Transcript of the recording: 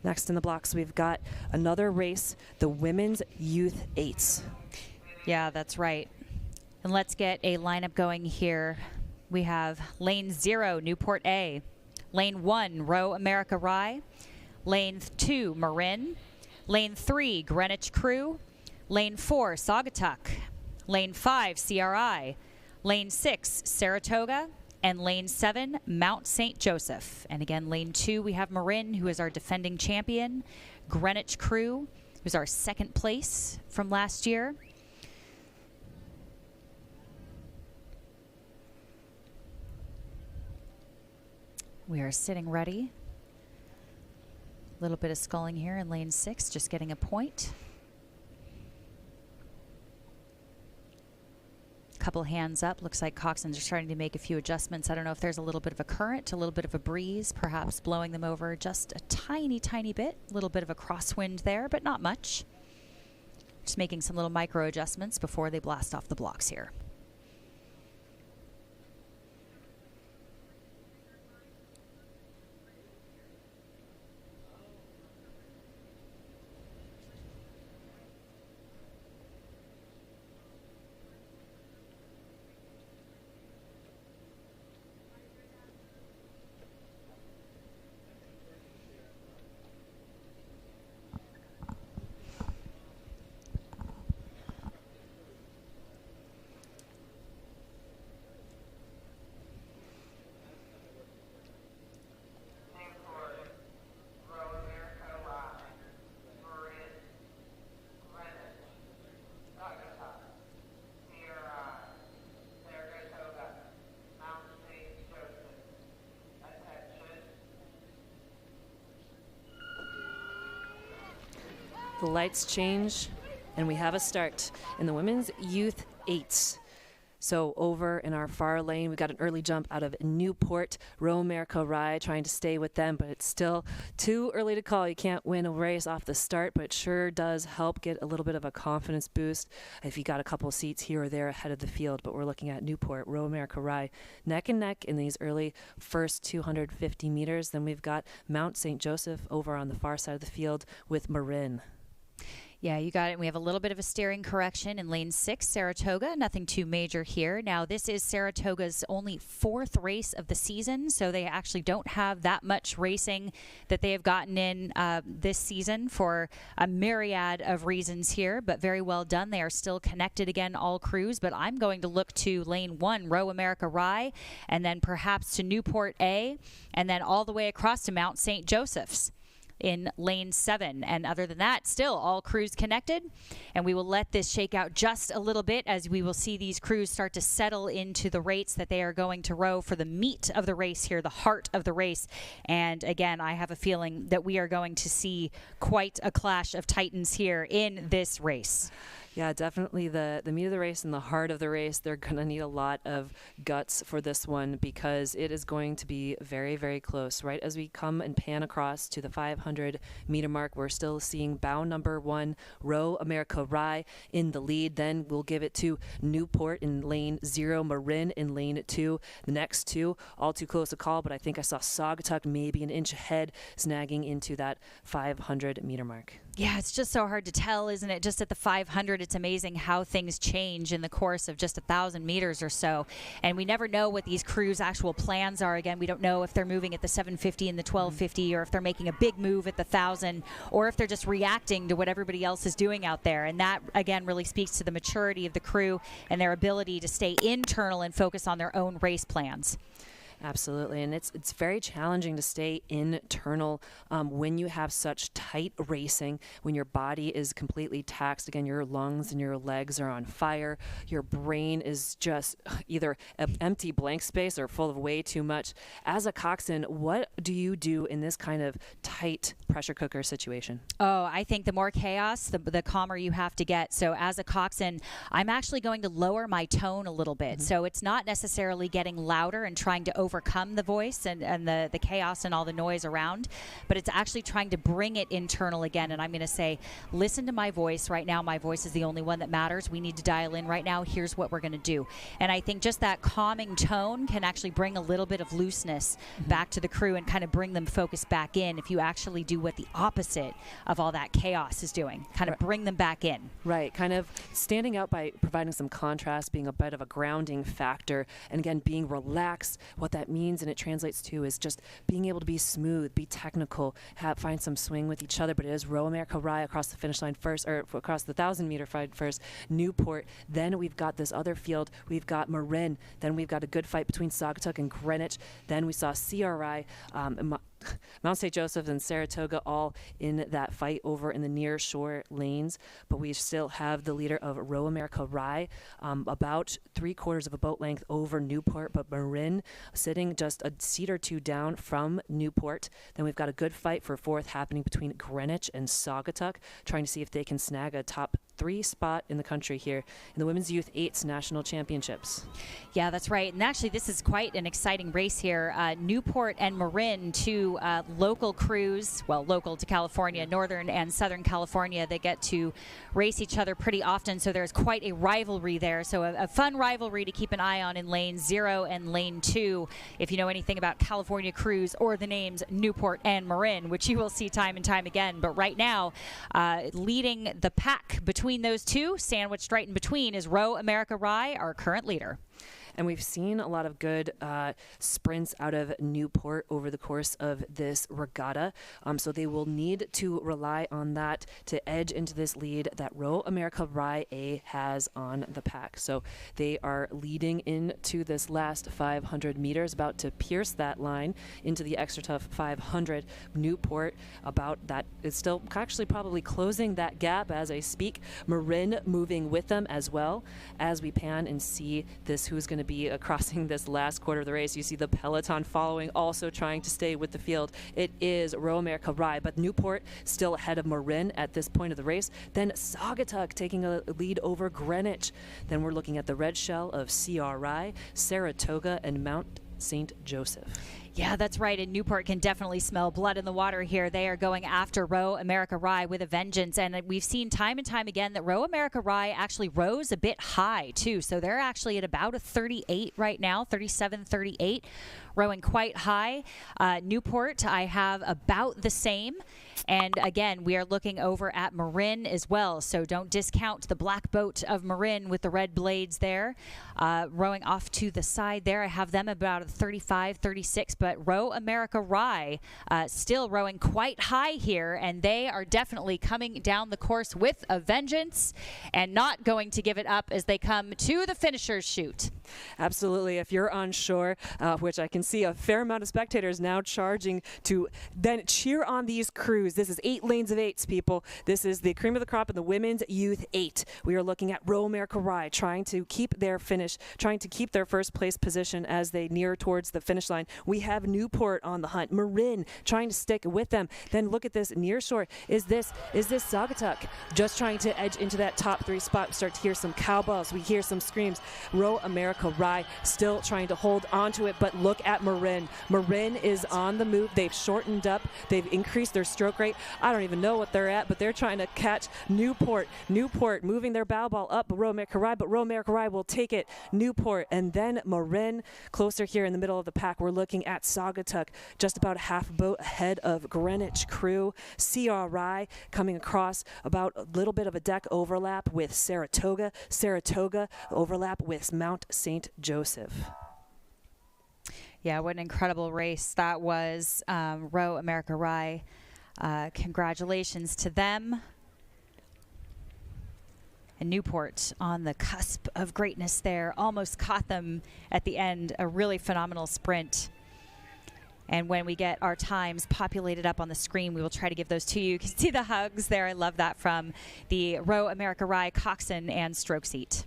Next in the blocks, we've got another race, the Women's Youth 8s. Yeah, that's right. And let's get a lineup going here. We have lane 0, Newport A. Lane 1, Row America Rye. Lane 2, Marin. Lane 3, Greenwich Crew. Lane 4, Saugatuck. Lane 5, CRI. Lane 6, Saratoga. And lane 7, Mount St. Joseph. And again, lane 2, we have Marin, who is our defending champion. Greenwich Crew, who's our second place from last year. We are sitting ready. A little bit of sculling here in lane 6, just getting a point. Couple hands up. Looks like coxswains are starting to make a few adjustments. I don't know if there's a little bit of a current, a little bit of a breeze, perhaps blowing them over just a tiny, tiny bit. A little bit of a crosswind there, but not much. Just making some little micro adjustments before they blast off the blocks here. The lights change, and we have a start in the Women's Youth 8s. So over in our far lane, we got an early jump out of Newport, Row America Rye, trying to stay with them, but it's still too early to call. You can't win a race off the start, but it sure does help get a little bit of a confidence boost if you got a couple seats here or there ahead of the field. But we're looking at Newport, Row America Rye, neck and neck in these early first 250 meters. Then we've got Mount St. Joseph over on the far side of the field with Marin. Yeah, you got it. We have a little bit of a steering correction in lane 6, Saratoga. Nothing too major here. Now, this is Saratoga's only 4th race of the season, so they actually don't have that much racing that they have gotten in this season for a myriad of reasons here, but very well done. They are still connected again, all crews, but I'm going to look to lane 1, Row America Rye, and then perhaps to Newport A, and then all the way across to Mount St. Joseph's in lane 7. And other than that, still all crews connected, and we will let this shake out just a little bit as we will see these crews start to settle into the rates that they are going to row for the meat of the race here, the heart of the race. And again, I have a feeling that we are going to see quite a clash of titans here in this race. Yeah, definitely the meat of the race and the heart of the race. They're going to need a lot of guts for this one because it is going to be very, very close. Right as we come and pan across to the 500-meter mark, we're still seeing bound number 1, Row America Rye, in the lead. Then we'll give it to Newport in lane 0, Marin in lane 2. The next two, all too close to call, but I think I saw Saugatuck maybe an inch ahead, snagging into that 500-meter mark. Yeah, it's just so hard to tell, isn't it? Just at the 500, it's amazing how things change in the course of just 1,000 meters or so. And we never know what these crews' actual plans are. Again, we don't know if they're moving at the 750 and the 1250, or if they're making a big move at the 1,000, or if they're just reacting to what everybody else is doing out there. And that, again, really speaks to the maturity of the crew and their ability to stay internal and focus on their own race plans. Absolutely, and it's very challenging to stay internal when you have such tight racing, when your body is completely taxed. Again, your lungs and your legs are on fire. Your brain is just either an empty blank space or full of way too much. As a coxswain, what do you do in this kind of tight pressure cooker situation? Oh, I think the more chaos, the calmer you have to get. So as a coxswain, I'm actually going to lower my tone a little bit. So it's not necessarily getting louder and trying to overcome the voice and the chaos and all the noise around, but it's actually trying to bring it internal again. And I'm going to say, listen to my voice right now. My voice is the only one that matters. We need to dial in right now. Here's what we're going to do. And I think just that calming tone can actually bring a little bit of looseness back to the crew and kind of bring them focused back in if you actually do what the opposite of all that chaos is doing, kind of bring them back in. Right, kind of standing out by providing some contrast, being a bit of a grounding factor, and again, being relaxed. What that means and it translates to is just being able to be smooth, be technical, find some swing with each other, but it is Row America Rye across the finish line first, or across the 1,000-meter fight first, Newport, then we've got this other field, we've got Marin, then we've got a good fight between Saugatuck and Greenwich, then we saw CRI, Mount St. Joseph and Saratoga all in that fight over in the near shore lanes, but we still have the leader of Row America Rye about 3/4 of a boat length over Newport, but Marin sitting just a seat or two down from Newport. Then we've got a good fight for fourth happening between Greenwich and Saugatuck, trying to see if they can snag a top 3 spot in the country here in the Women's Youth 8s National Championships. Yeah, that's right. And actually, this is quite an exciting race here. Newport and Marin, two local crews, well, local to California, Northern and Southern California. They get to race each other pretty often, so there's quite a rivalry there. So a fun rivalry to keep an eye on in lane 0 and lane 2. If you know anything about California crews or the names Newport and Marin, which you will see time and time again. But right now, leading the pack between those two, sandwiched right in between, is Row America Rye, our current leader. And we've seen a lot of good sprints out of Newport over the course of this regatta. So they will need to rely on that to edge into this lead that Row America Rye A has on the pack. So they are leading into this last 500 meters, about to pierce that line into the extra tough 500. Newport about that is still actually probably closing that gap as I speak. Marin moving with them as well as we pan and see this who's going to be crossing this last quarter of the race. You see the peloton following, also trying to stay with the field. It is Row America Rye, but Newport still ahead of Marin at this point of the race. Then Saugatuck taking a lead over Greenwich. Then we're looking at the red shell of CRI, Saratoga, and Mount St. Joseph. Yeah, that's right. And Newport can definitely smell blood in the water here. They are going after Row America Rye with a vengeance. And we've seen time and time again that Row America Rye actually rose a bit high, too. So they're actually at about a 38 right now, 37, 38, rowing quite high. Newport, I have about the same. And again, we are looking over at Marin as well. So don't discount the black boat of Marin with the red blades there. Rowing off to the side there, I have them about a 35, 36. But Row America Rye still rowing quite high here. And they are definitely coming down the course with a vengeance and not going to give it up as they come to the finisher's chute. Absolutely. If you're on shore, which I can see a fair amount of spectators now charging to then cheer on these crews. This is 8 lanes of 8s, people. This is the cream of the crop in the Women's Youth 8. We are looking at Row America Rye trying to keep their finish, trying to keep their first place position as they near towards the finish line. We have Newport on the hunt. Marin trying to stick with them. Then look at this near shore. Is this Saugatuck just trying to edge into that top 3 spot? We start to hear some cowbells. We hear some screams. Row America Rye still trying to hold on to it, but look at Marin. Marin is on the move. They've shortened up. They've increased their stroke rate. I don't even know what they're at, but they're trying to catch Newport. Newport moving their bow ball up Row America Rye, but Row America Rye will take it. Newport and then Marin closer here in the middle of the pack. We're looking at Saugatuck just about a half boat ahead of Greenwich crew. CRI coming across about a little bit of a deck overlap with Saratoga. Saratoga overlap with Mount St. Joseph. Yeah, what an incredible race that was. Row America Rye. Congratulations to them. And Newport on the cusp of greatness there. Almost caught them at the end. A really phenomenal sprint. And when we get our times populated up on the screen, we will try to give those to you. You can see the hugs there. I love that from the Row America Rye coxswain and stroke seat.